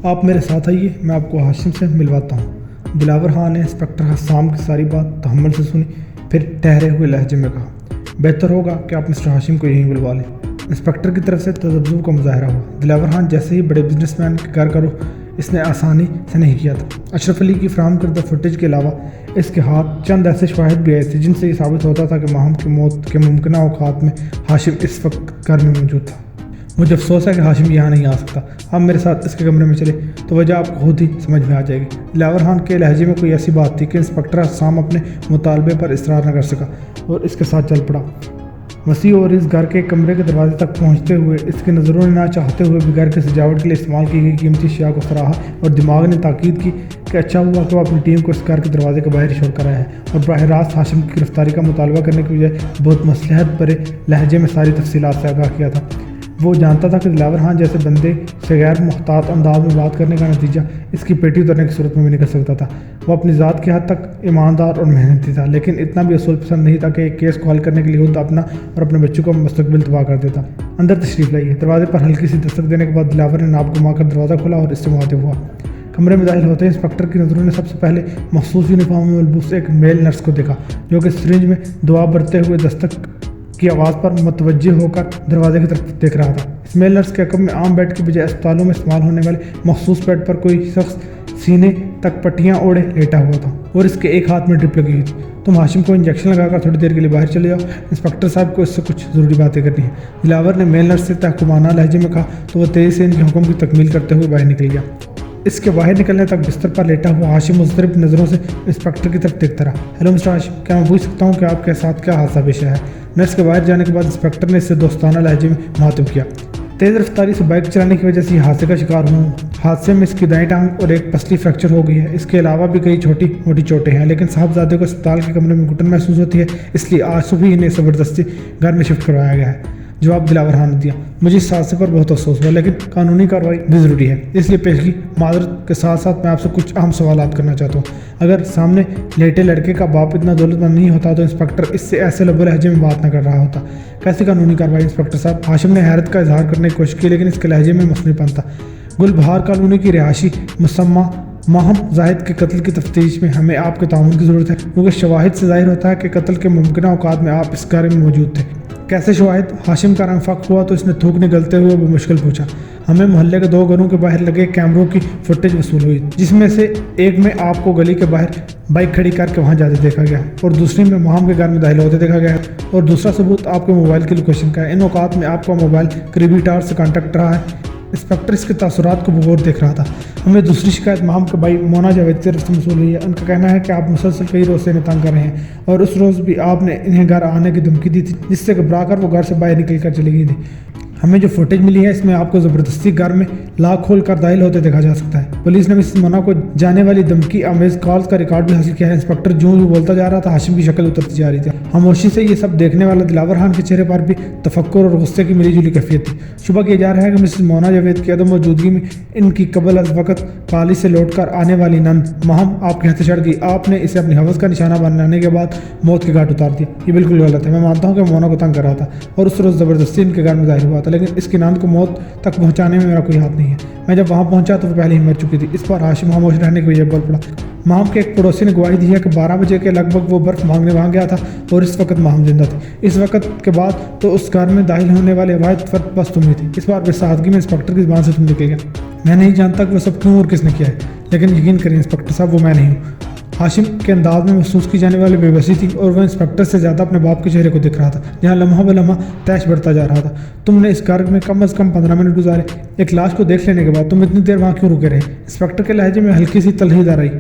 آپ میرے ساتھ آئیے، میں آپ کو ہاشم سے ملواتا ہوں۔ دلاور خان نے انسپکٹر حسام کی ساری بات تحمل سے سنی، پھر ٹھہرے ہوئے لہجے میں کہا، بہتر ہوگا کہ آپ مسٹر ہاشم کو یہیں بلوا لیں۔ انسپکٹر کی طرف سے تذبذب کا مظاہرہ ہوا۔ دلاور خان جیسے ہی بڑے بزنس مین کے گھر کا رخ اس نے آسانی سے نہیں کیا تھا۔ اشرف علی کی فراہم کردہ فوٹیج کے علاوہ اس کے ہاتھ چند ایسے شواہد بھی آئے تھے جن سے یہ ثابت ہوتا تھا کہ ماہم کی موت کے ممکنہ اوقات میں ہاشم اس وقت گھر میں موجود تھا۔ مجھے افسوس ہے کہ ہاشم یہاں نہیں آ سکتا، آپ میرے ساتھ اس کے کمرے میں چلے تو وجہ آپ کو خود ہی سمجھ میں آ جائے گی۔ دلاور خان کے لہجے میں کوئی ایسی بات تھی کہ انسپکٹر حسام اپنے مطالبے پر اصرار نہ کر سکا اور اس کے ساتھ چل پڑا۔ وسیع اور اس گھر کے کمرے کے دروازے تک پہنچتے ہوئے اس کے نظروں نے نہ چاہتے ہوئے بھی گھر کی سجاوٹ کے لیے استعمال کی گئی قیمتی اشیاء کو سراہا اور دماغ نے تاکید کی کہ اچھا ہوا کہ وہ اپنی ٹیم کو اس گھر کے دروازے کے باہر ہی چھوڑ کر آیا ہے اور براہ راست ہاشم کی گرفتاری کا مطالبہ کرنے کی بجائے بہت مصلحت بھرے لہجے میں ساری تفصیلات سے آگاہ کیا تھا۔ وہ جانتا تھا کہ دلاور خان جیسے بندے سے غیر محتاط انداز میں بات کرنے کا نتیجہ اس کی پیٹی اترنے کی صورت میں بھی نکل سکتا تھا۔ وہ اپنی ذات کی حد تک ایماندار اور محنتی تھا، لیکن اتنا بھی اصول پسند نہیں تھا کہ ایک کیس کو حل کرنے کے لیے خود اپنا اور اپنے بچوں کا مستقبل تباہ کر دیتا۔ اندر تشریف لائیے۔ دروازے پر ہلکی سی دستک دینے کے بعد دلاور نے ناپ گھما کر دروازہ کھولا اور اس سے مخاطب ہوا۔ کمرے میں داخل ہوتے ہی انسپکٹر کی نظروں نے سب سے پہلے مخصوص یونیفارم میں ملبوس ایک میل نرس کو دیکھا جو کہ سرنج میں دوا بھرتے ہوئے دستک کی آواز پر متوجہ ہو کر دروازے کی طرف دیکھ رہا تھا۔ اس میل نرس کے عقب میں عام بیڈ کی بجائے اسپتالوں میں استعمال ہونے والے مخصوص بیڈ پر کوئی شخص سینے تک پٹیاں اوڑھے لیٹا ہوا تھا اور اس کے ایک ہاتھ میں ڈرپ لگی ہوئی تھی۔ تم ہاشم کو انجیکشن لگا کر تھوڑی دیر کے لیے باہر چلے جاؤ، انسپکٹر صاحب کو اس سے کچھ ضروری باتیں کرنی ہیں۔ دلاور نے میل نرس سے تحکمانہ لہجے میں کہا تو وہ تیزی سے ان کے حکم کی تکمیل کرتے ہوئے باہر نکل گیا۔ اس کے باہر نکلنے تک بستر پر لیٹا ہوا ہاشم مضطرب نظروں سے انسپکٹر کی طرف دیکھتا رہا۔ ہیلو مسٹر ہاشم، کیا میں پوچھ سکتا ہوں کہ آپ کے ساتھ کیا حادثہ پیش آیا ہے؟ نرس کے باہر جانے کے بعد انسپکٹر نے اس سے دوستانہ لہجے میں مخاطب کیا۔ تیز رفتاری سے بائک چلانے کی وجہ سے یہ حادثے کا شکار ہوں۔ حادثے میں اس کی دائیں ٹانگ اور ایک پسلی فریکچر ہو گئی ہے۔ اس کے علاوہ بھی کئی چھوٹی موٹی چوٹیں ہیں، لیکن صاحبزادے کو اسپتال کے کمرے میں گھٹن محسوس ہوتی ہے، اس لیے آج صبح ہی انہیں زبردستی گھر میں شفٹ کروایا گیا ہے۔ جواب دلاور خان نے دیا۔ مجھے اس حادثے پر بہت افسوس ہوا، لیکن قانونی کارروائی بھی ضروری ہے، اس لیے پیشگی معذرت کے ساتھ ساتھ میں آپ سے کچھ اہم سوالات کرنا چاہتا ہوں۔ اگر سامنے لیٹے لڑکے کا باپ اتنا دولت مند نہیں ہوتا تو انسپکٹر اس سے ایسے لب و لہجے میں بات نہ کر رہا ہوتا۔ کیسی قانونی کارروائی انسپکٹر صاحب؟ ہاشم نے حیرت کا اظہار کرنے کی کوشش کی، لیکن اس کے لہجے میں مصنوعی پن تھا۔ گل بہار کالونی کی رہائشی مسمہ ماہم زاہد کے قتل کی تفتیش میں ہمیں آپ کے تعاون کی ضرورت ہے، کیونکہ شواہد سے ظاہر ہوتا ہے کہ قتل کے ممکنہ اوقات میں آپ اس گھر میں موجود تھے۔ کیسے شواہد؟ ہاشم کا رنگ فاق ہوا تو اس نے تھوک نگلتے ہوئے بمشکل پوچھا۔ ہمیں محلے کے 2 گھروں کے باہر لگے کیمروں کی فوٹیج وصول ہوئی، جس میں سے ایک میں آپ کو گلی کے باہر بائک کھڑی کر کے وہاں جاتے دیکھا گیا اور دوسری میں ماہم کے گھر میں داخل ہوتے دیکھا گیا اور دوسرا ثبوت آپ کے موبائل کی لوکیشن کا ہے۔ ان اوقات میں آپ کا موبائل قریبی ٹار سے کانٹیکٹ رہا ہے۔ انسپکٹر اس کے تاثرات کو بغور دیکھ رہا تھا۔ ہمیں دوسری شکایت ماہم کے بھائی مونا جاوید کی طرف سے موصول ہوئی ہے۔ ان کا کہنا ہے کہ آپ مسلسل کئی روز سے انہیں تنگ کر رہے ہیں اور اس روز بھی آپ نے انہیں گھر آنے کی دھمکی دی تھی، جس سے گھبرا کر وہ گھر سے باہر نکل کر چلی گئی تھی۔ ہمیں جو فوٹیج ملی ہے اس میں آپ کو زبردستی گھر میں لاک کھول کر داخل ہوتے دیکھا جا سکتا ہے۔ پولیس نے مسز مونا کو جانے والی دھمکی آمیز کالز کا ریکارڈ بھی حاصل کیا ہے۔ انسپکٹر جو بولتا جا رہا تھا ہاشم کی شکل اترتی جا رہی تھی۔ خاموشی سے یہ سب دیکھنے والا دلاور خان کے چہرے پر بھی تفکر اور غصے کی ملی جلی کیفیت تھی۔ شبہ کیا جا رہا ہے کہ مسز مونا جاوید کی عدم موجودگی میں ان کی قبل از وقت کالی سے لوٹ کر آنے والی نند ماہم آپ کے ہاتھ چڑھ گئی۔ آپ نے اسے اپنی حوث کا نشانہ بنانے کے بعد موت کے گھاٹ اتار دیا۔ یہ بالکل غلط ہے۔ میں مانتا ہوں کہ مونا کو تنگ کر رہا تھا اور اس روز زبردستی ان کے گھر میں ظاہر ہوا تھا، لیکن اس کی نند کو موت تک پہنچانے میں میرا کوئی ہاتھ نہیں ہے۔ میں جب وہاں پہنچا تو وہ پہلے ہی مر چکی تھی۔ اس پر ہاشم خاموش رہنے کی وجہ بول پڑا۔ ماہم کے ایک پڑوسی نے گواہی دی ہے کہ 12 بجے کے لگ بھگ وہ برف مانگنے وہاں گیا تھا اور اس وقت ماہم زندہ تھی۔ اس وقت کے بعد تو اس گھر میں داخل ہونے والے واحد فرد بس تم ہی تھی۔ اس بار بے سادگی میں انسپکٹر کی زبان سے تم نکل گیا۔ میں نہیں جانتا کہ وہ سب کیوں اور کس نے کیا ہے، لیکن یقین کریں انسپکٹر صاحب، وہ میں نہیں ہوں۔ ہاشم کے انداز میں محسوس کی جانے والی بے بسی تھی اور وہ انسپکٹر سے زیادہ اپنے باپ کے چہرے کو دیکھ رہا تھا جہاں لمحہ بہ لمحہ تیش بڑھتا جا رہا تھا۔ تم نے اس گھر میں کم از کم 15 منٹ گزارے۔ ایک لاش کو دیکھ لینے کے بعد تم اتنی دیر وہاں کیوں رکے رہے؟ انسپکٹر کے لہجے میں ہلکی سی تلخی دار آئی۔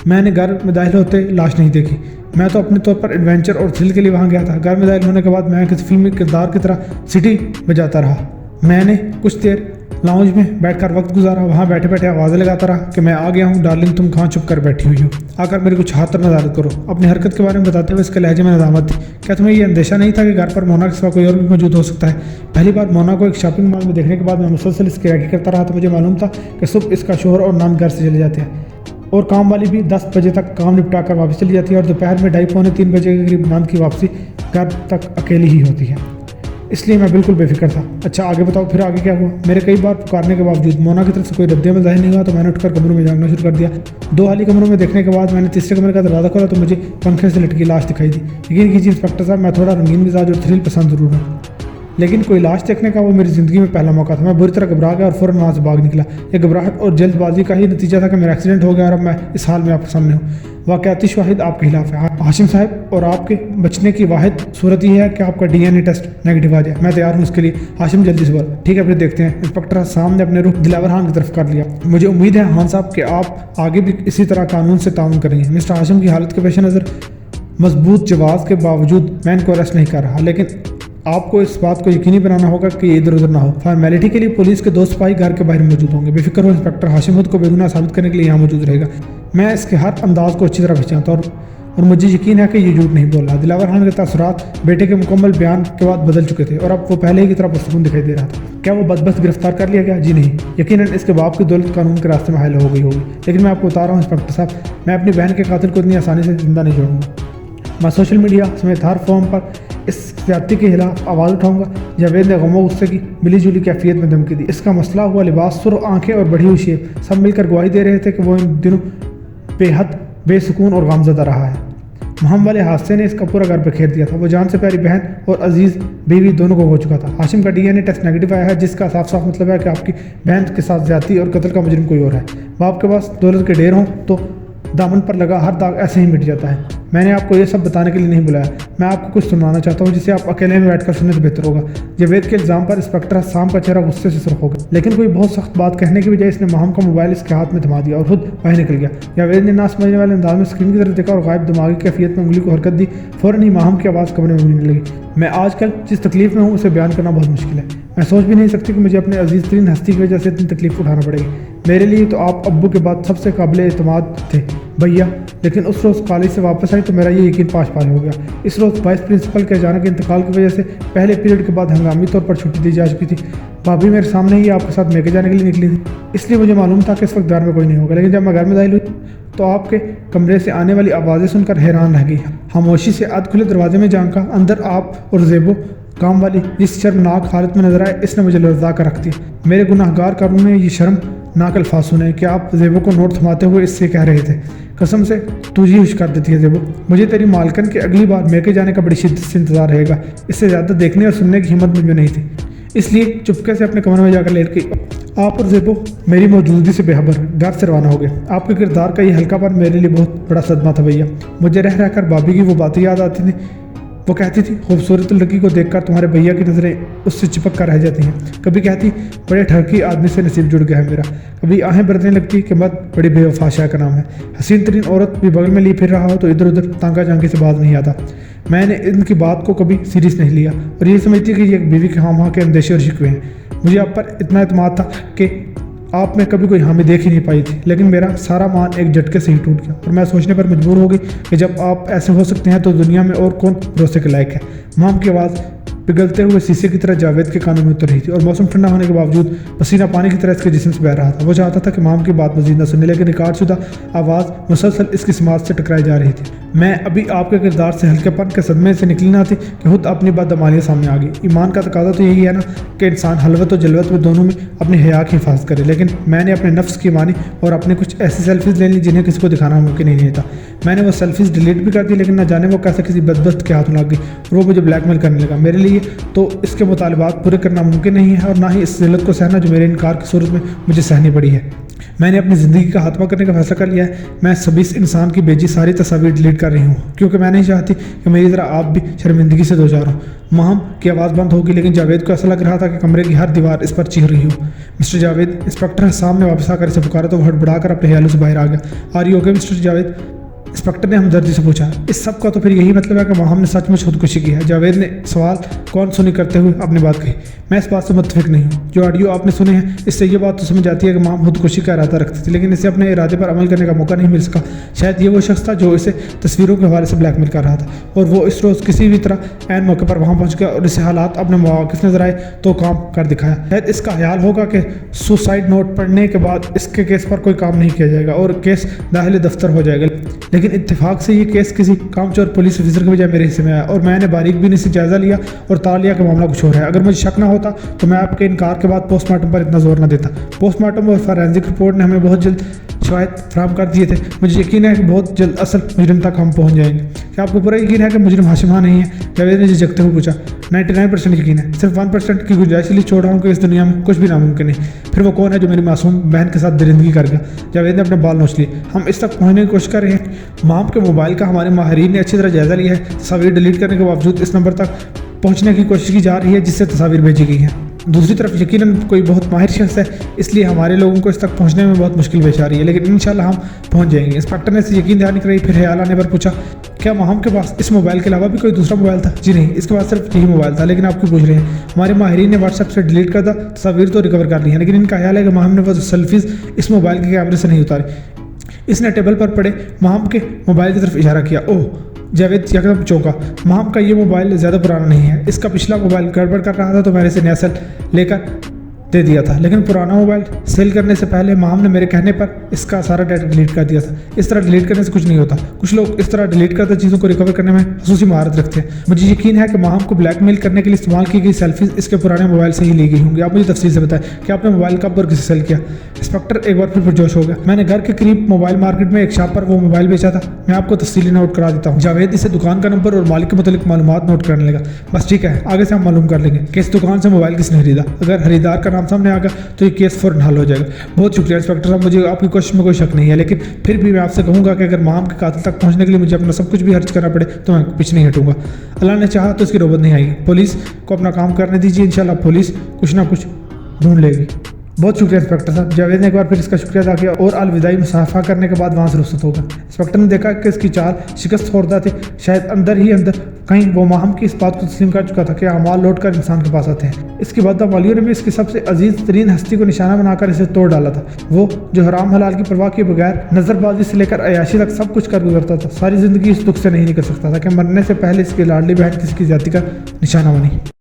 میں نے گھر میں داخل ہوتے لاش نہیں دیکھی۔ میں تو اپنے طور پر ایڈونچر اور تھرل کے لیے وہاں گیا تھا۔ گھر میں داخل ہونے کے بعد میں کسی فلمی کردار کی طرح سٹی بجاتا رہا۔ میں نے کچھ دیر لاؤنج میں بیٹھ کر وقت گزارا، وہاں بیٹھے بیٹھے آوازیں لگاتا رہا کہ میں آ گیا ہوں ڈارلنگ، تم کہاں چھپ کر بیٹھی ہوئی ہو، آ کر میری کچھ خاطر نظارت کرو۔ اپنی حرکت کے بارے میں بتاتے ہوئے اس کے لہجے میں ندامت تھی۔ کیا تمہیں یہ اندیشہ نہیں تھا کہ گھر پر مونا کے سوا کوئی اور بھی موجود ہو سکتا ہے؟ پہلی بار مونا کو ایک شاپنگ مال میں دیکھنے کے بعد میں مسلسل اس کی ریکی کرتا رہا تو مجھے معلوم تھا کہ صبح اس کا شوہر اور نند گھر سے چلے جاتے ہیں اور کام والی بھی 10 بجے تک کام نپٹا کر واپس چلی جاتی ہے اور دوپہر میں 2:30 پونے 3 بجے کے قریب نند کی واپسی گھر تک اکیلی ہی ہوتی ہے۔ اس لیے میں بالکل بے فکر تھا۔ اچھا آگے بتاؤ پھر آگے کیا ہوا؟ میرے کئی بار پکارنے کے باوجود مونا کی طرف سے کوئی رد عمل ظاہر نہیں ہوا تو میں نے اٹھ کر کمروں میں جھانکنا شروع کر دیا۔ 2 خالی کمروں میں دیکھنے کے بعد میں نے تیسرے کمرے کا دروازہ کھولا تو مجھے پنکھے سے لٹکی لاش دکھائی دی۔ یقین کیجیے انسپکٹر صاحب، میں تھوڑا رنگین مزاج اور تھرل پسند ضرور ہوں، لیکن کوئی لاش دیکھنے کا وہ میری زندگی میں پہلا موقع تھا۔ میں بری طرح گھبرا گیا اور فوراً وہاں سے بھاگ نکلا۔ یہ گھبراہٹ اور جلد بازی کا ہی نتیجہ تھا کہ میرا ایکسیڈنٹ ہو گیا اور اب میں اس حال میں آپ کے سامنے ہوں۔ واقعاتی شواہد آپ کے خلاف ہے ہاشم صاحب، اور آپ کے بچنے کی واحد صورت یہ ہے کہ آپ کا DNA ٹیسٹ نیگیٹو آ جائے۔ میں تیار ہوں اس کے لیے۔ ہاشم جلدی سے بول۔ ٹھیک ہے پھر دیکھتے ہیں۔ انسپکٹر حسام نے اپنے رخ دلاور خان کی طرف کر لیا۔ مجھے امید ہے خان صاحب کہ آپ آگے بھی اسی طرح قانون سے تعاون کریں گے۔ مسٹر ہاشم کی حالت کے پیش نظر مضبوط جواز کے باوجود میں ان کو اریسٹ نہیں کر رہا، لیکن آپ کو اس بات کو یقینی بنانا ہوگا کہ یہ ادھر ادھر نہ ہو۔ فارمیلٹی کے لیے پولیس کے 2 سپاہی گھر کے باہر موجود ہوں گے۔ بے فکر ہو، انسپکٹر ہاشم خود کو بے گناہ ثابت کرنے کے لیے یہاں موجود رہے گا۔ میں اس کے ہر انداز کو اچھی طرح پہچانتا ہوں اور مجھے یقین ہے کہ یہ جھوٹ نہیں بول رہا۔ دلاور خان کے تاثرات بیٹے کے مکمل بیان کے بعد بدل چکے تھے اور اب وہ پہلے کی طرح پرسکون دکھائی دے رہا تھا۔ کیا وہ بدبخت گرفتار کر لیا گیا؟ جی نہیں، یقیناً اس کے باپ کی دولت قانون کے راستے میں حائل ہو گئی ہوگی، لیکن میں آپ کو بتا رہا ہوں انسپکٹر صاحب، میں اپنی بہن کے قاتل کو اتنی آسانی سے زندہ نہیں چھوڑوں گا۔ میں سوشل میڈیا سمیت ہر فارم پر اس زیادتی کے خلاف آواز اٹھاؤں گا۔ جاوید نے غم و غصے کی ملی جلی کیفیت میں دھمکی دی۔ اس کا مسئلہ ہوا لباس، سرخ آنکھیں اور بڑھی ہوئی شیپ، سب مل کر گواہی دے رہے تھے کہ وہ ان دنوں بے حد بے سکون اور غمزدہ رہا ہے۔ مہم والے حادثے نے اس کا پورا گھر بکھیر دیا تھا۔ وہ جان سے پیاری بہن اور عزیز بیوی دونوں کو ہو چکا تھا۔ ہاشم کا DNA ٹیسٹ نیگیٹو آیا ہے، جس کا صاف صاف مطلب ہے کہ آپ کی بہن کے ساتھ زیادتی اور قتل کا مجرم کوئی اور ہے۔ باپ کے پاس دولت کے ڈھیر ہوں تو دامن پر لگا ہر داغ ایسے ہی مٹ جاتا ہے۔ میں نے آپ کو یہ سب بتانے کے لیے نہیں بلایا، میں آپ کو کچھ سنانا چاہتا ہوں جسے آپ اکیلے میں بیٹھ کر سنیں تو بہتر ہوگا۔ جاوید کے الزام پر انسپکٹر حسام کا چہرہ غصے سے سرخ ہو گیا، لیکن کوئی بہت سخت بات کہنے کی بجائے اس نے ماہم کا موبائل اس کے ہاتھ میں تھما دیا اور خود باہر نکل گیا۔ جاوید نے نہ سمجھنے والے انداز میں اسکرین کی طرف دیکھا اور غائب دماغی کیفیت میں انگلی کو حرکت دی۔ فوراً ہی ماہم کی آواز کمرے میں گونجنے لگی۔ میں آج کل جس تکلیف میں ہوں اسے بیان کرنا بہت مشکل ہے۔ میں سوچ بھی نہیں سکتی کہ مجھے اپنے عزیز ترین ہستی کی وجہ سے اتنی تکلیف اٹھانا پڑے گی۔ میرے لیے تو آپ ابو کے بعد سب سے قابل اعتماد تھے بھیا، لیکن اس روز کالج سے واپس آئی تو میرا یہ یقین پاش پاش ہو گیا۔ اس روز وائس پرنسپل کے اچانک انتقال کی وجہ سے پہلے پیریڈ کے بعد ہنگامی طور پر چھٹی دی جا چکی تھی۔ بھابھی میرے سامنے ہی آپ کے ساتھ میکے جانے کے لیے نکلی تھی، اس لیے مجھے معلوم تھا کہ اس وقت گھر میں کوئی نہیں ہوگا، لیکن جب میں گھر میں داخل ہوئی تو آپ کے کمرے سے آنے والی آوازیں سن کر حیران رہ گئی۔ خاموشی سے آدھ کھلے دروازے میں جھانکا، اندر آپ اور زیبو کام والی جس شرمناک حالت میں نظر آئے، اس نے مجھے لرزا کر رکھ دیا۔ میرے گناہ گار کاروں نے یہ شرمناک الفاظ سنے کہ آپ زیبو کو نوٹ تھماتے ہوئے اس سے کہہ رہے تھے، قسم سے تجھے ہوش کر دیتی ہے زیبو، مجھے تیری مالکن کے اگلی بار میکے جانے کا بڑی شدت سے انتظار رہے گا۔ اس سے زیادہ دیکھنے اور سننے کی ہمت مجھ میں نہیں تھی، اس لیے چپکے سے اپنے کمرے میں جا کر لیٹ گئی۔ آپ اور زیبو میری موجودگی سے بے خبر گھر سے روانہ ہو گئے۔ آپ کے کردار کا یہ ہلکا پن میرے لیے بہت بڑا صدمہ تھا بھیا۔ مجھے رہ رہ کر بھابھی کی وہ باتیں یاد آتی تھیں۔ وہ کہتی تھی خوبصورت لڑکی کو دیکھ کر تمہارے بھیا کی نظریں اس سے چپک کر رہ جاتی ہیں۔ کبھی کہتی بڑے ٹھرکی آدمی سے نصیب جڑ گیا ہے میرا۔ کبھی آہیں بھرنے لگتی کہ مت بڑی بے وفا شاہ کا نام ہے۔ حسین ترین عورت بھی بغل میں لی پھر رہا ہو تو ادھر ادھر تانگا جانگی سے باز نہیں آتا۔ میں نے ان کی بات کو کبھی سیریس نہیں لیا اور یہ سمجھتی کہ یہ بیوی کے خواہاں کے اندیشے اور شکوے ہیں۔ مجھے آپ پر اتنا اعتماد تھا کہ آپ میں کبھی کوئی حامی دیکھ ہی نہیں پائی تھی، لیکن میرا سارا مان ایک جھٹکے سے ہی ٹوٹ گیا اور میں سوچنے پر مجبور ہو گئی کہ جب آپ ایسے ہو سکتے ہیں تو دنیا میں اور کون بھروسے کے لائق ہے۔ مام کی آواز پگھلتے ہوئے شیشے کی طرح جاوید کے کانوں میں اتر رہی تھی اور موسم ٹھنڈا ہونے کے باوجود پسینہ پانی کی طرح اس کے جسم سے بہہ رہا تھا۔ وہ چاہتا تھا کہ مام کی بات مزید نہ سنے، لیکن ریکارڈ شدہ آواز مسلسل اس کی سماعت سے ٹکرائی جا رہی تھی۔ میں ابھی آپ کے کردار سے ہلکے پن کے صدمے سے نکلی نہ تھی کہ خود اپنی بدعمالیاں سامنے آ گئی۔ ایمان کا تقاضا تو یہی ہے نا کہ انسان حلوت و جلوت میں دونوں میں اپنی حیا کی حفاظت کرے، لیکن میں نے اپنے نفس کی مانی اور اپنے کچھ ایسی سیلفیز لے لی جنہیں کسی کو دکھانا ممکن ہی نہیں تھا۔ میں نے وہ سیلفیز ڈیلیٹ بھی کر دی، لیکن نہ جانے وہ کیسے کسی بدبخت کے ہاتھوں لگ گئی اور وہ مجھے بلیک میل کرنے لگا۔ میرے لیے تو اس کے مطالبات پورے کرنا ممکن نہیں ہے اور نہ ہی اس ذلت کو سہنا جو میرے انکار کی صورت میں مجھے سہنی پڑی ہے۔ میں نے اپنی زندگی کا خاتمہ کرنے کا فیصلہ کر لیا ہے۔ میں سبھی انسان کی بیجی ساری تصاویر ڈیلیٹ کر رہی ہوں کیونکہ میں نہیں چاہتی کہ میری طرح آپ بھی شرمندگی سے دوچار ہوں۔ ماہم کی آواز بند ہوگی، لیکن جاوید کو ایسا لگ رہا تھا کہ کمرے کی ہر دیوار اس پر چیخ رہی ہو۔ مسٹر جاوید، انسپکٹر حسام نے واپس آ کر اسے پکارا تو وہ ہڑبڑا کر اپنے خیالوں سے باہر آ گیا۔ Are you okay mister Javed? Inspector نے ہمدردی سے پوچھا۔ اس سب کا تو پھر یہی مطلب ہے کہ ماہم نے سچ مچ خودکشی کی ہے؟ جاوید نے سوال کون سنی کرتے ہوئے اپنی بات کہی۔ میں اس بات سے متفق نہیں ہوں۔ جو آڈیو آپ نے سنے ہیں اس سے یہ بات تو سمجھ آتی ہے کہ ماہم خودکشی کا ارادہ رکھتی تھی، لیکن اسے اپنے ارادے پر عمل کرنے کا موقع نہیں مل سکا۔ شاید یہ وہ شخص تھا جو اسے تصویروں کے حوالے سے بلیک میل کر رہا تھا اور وہ اس روز کسی بھی طرح عین موقع پر وہاں پہنچ گیا اور اسے حالات اپنے مواقف نظر آئے تو کام کر دکھایا۔ شاید اس کا خیال ہوگا کہ سوسائڈ نوٹ پڑھنے کے بعد اس کے کیس پر کوئی کام نہیں کیا جائے گا اور کیس داخل دفتر ہو جائے گا، لیکن لیکن اتفاق سے یہ کیس کسی کامچور پولیس آفیسر کے بجائے میرے حصے میں آیا اور میں نے باریک بینی سے جائزہ لیا اور طالع لیا کہ معاملہ کچھ اور ہے۔ اگر مجھے شک نہ ہوتا تو میں آپ کے انکار کے بعد پوسٹ مارٹم پر اتنا زور نہ دیتا۔ پوسٹ مارٹم اور فورینسک رپورٹ نے ہمیں بہت جلد شواہد فراہم کر دیے تھے۔ مجھے یقین ہے کہ بہت جلد اصل مجرم تک ہم پہنچ جائیں گے۔ کیا آپ کو پورا یقین ہے کہ مجرم ہاشم خان نہیں ہے؟ جاوید نے جھجکتے ہوئے پوچھا۔ 99% یقین ہے، صرف 1% کی گنجائش لیے چھوڑ رہا ہوں کہ اس دنیا میں کچھ بھی ناممکن نہیں۔ پھر وہ کون ہے جو میری معصوم بہن کے ساتھ درندگی کر گیا؟ جاوید نے اپنے بال نوچ لیے۔ ہم اس تک پہنچنے کی کوشش کر رہے ہیں۔ مام کے موبائل کا ہمارے ماہرین نے اچھی طرح جائزہ لیا ہے۔ تصاویر ڈیلیٹ کرنے کے باوجود اس نمبر تک پہنچنے کی کوشش کی جا رہی ہے جس سے تصاویر بھیجی گئی ہیں۔ دوسری طرف یقیناً کوئی بہت ماہر شخص ہے، اس لیے ہمارے لوگوں کو اس تک پہنچنے میں بہت مشکل پیش آ رہی ہے، لیکن انشاءاللہ ہم پہنچ جائیں گے۔ انسپکٹر نے اسے یقین دہانی کرائی، پھر خیال آنے پر پوچھا، کیا ماہم کے پاس اس موبائل کے علاوہ بھی کوئی دوسرا موبائل تھا؟ جی نہیں، اس کے پاس صرف یہی موبائل تھا۔ لیکن آپ کیوں پوچھ رہے ہیں؟ ہمارے ماہرین نے واٹس ایپ سے ڈیلیٹ کردہ تصاویر تو ریکور کر لی ہیں، لیکن ان کا خیال ہے کہ ماہم نے وہ سیلفیز اس موبائل کے کیمرے سے نہیں اتاری۔ اس نے ٹیبل پر پڑے ماہم کے موبائل کی طرف اشارہ کیا۔ اوہ! جاوید یکدم چونکا۔ ماہم کا یہ موبائل زیادہ پرانا نہیں ہے، اس کا پچھلا موبائل گڑبڑ کر رہا تھا تو میں نے اسے نیا سیل لے کر دے دیا تھا، لیکن پرانا موبائل سیل کرنے سے پہلے ماہم نے میرے کہنے پر اس کا سارا ڈیٹا ڈیلیٹ کر دیا تھا۔ اس طرح ڈیلیٹ کرنے سے کچھ نہیں ہوتا، کچھ لوگ اس طرح ڈیلیٹ کردہ چیزوں کو ریکور کرنے میں خصوصی مہارت رکھتے ہیں۔ مجھے یقین ہے کہ ماہم کو بلیک میل کرنے کے لیے استعمال کی گئی سیلفیز اس کے پرانے موبائل سے ہی لی گئی ہوں گی۔ آپ مجھے تفصیل سے بتائیں کہ آپ نے موبائل کب اور کسے سیل کیا؟ انسپکٹر ایک بار پھر پرجوش ہو گیا۔ میں نے گھر کے قریب موبائل مارکیٹ میں ایک شاپ پر وہ موبائل بیچا تھا۔ میں آپ کو تفصیلی نوٹ کرا دیتا ہوں۔ جاوید اسے دکان کا نمبر اور مالک کے متعلق معلومات نوٹ کرنے لگا۔ بس ٹھیک ہے، آگے سے ہم معلوم کر لیں گے کہ اس دکان سے موبائل کس نے خریدا۔ اگر خریدار کا نام سامنے آ گیا تو یہ کیس فوراً حل ہو جائے گا۔ بہت شکریہ انسپکٹر صاحب، مجھے آپ کی کوشش میں کوئی شک نہیں ہے، لیکن پھر بھی میں آپ سے کہوں گا کہ اگر ماہم کے قاتل تک پہنچنے کے لیے مجھے اپنا سب کچھ بھی خرچ کرنا پڑے تو میں پیچھے نہیں ہٹوں گا۔ اللہ نے چاہا تو اس کی نوبت نہیں آئی۔ پولیس کو اپنا کام کرنے دیجیے، انشاءاللہ پولیس کچھ نہ کچھ ڈھونڈ لے گی۔ بہت شکریہ انسپکٹر صاحب۔ جاوید نے ایک بار پھر اس کا شکریہ ادا کیا اور الوداعی مصافحہ کرنے کے بعد وہاں سے رخصت ہو گیا۔ انسپکٹر نے دیکھا کہ اس کی چال شکست خوردہ تھی، شاید اندر ہی اندر کہیں وہ ماہم کی اس بات کو تسلیم کر چکا تھا کہ اعمال لوٹ کر انسان کے پاس آتے ہیں۔ اس کی بدعمالیوں نے بھی اس کی سب سے عزیز ترین ہستی کو نشانہ بنا کر اسے توڑ ڈالا تھا، وہ جو حرام حلال کی پرواہ کیے بغیر نظر بازی سے لے کر عیاشی تک سب کچھ کر گزرتا تھا۔ ساری زندگی اس دکھ سے نہیں نکل سکتا تھا کہ مرنے سے پہلے اس کی لاڈلی بہن کسی کی زیادتی کا نشانہ بنی۔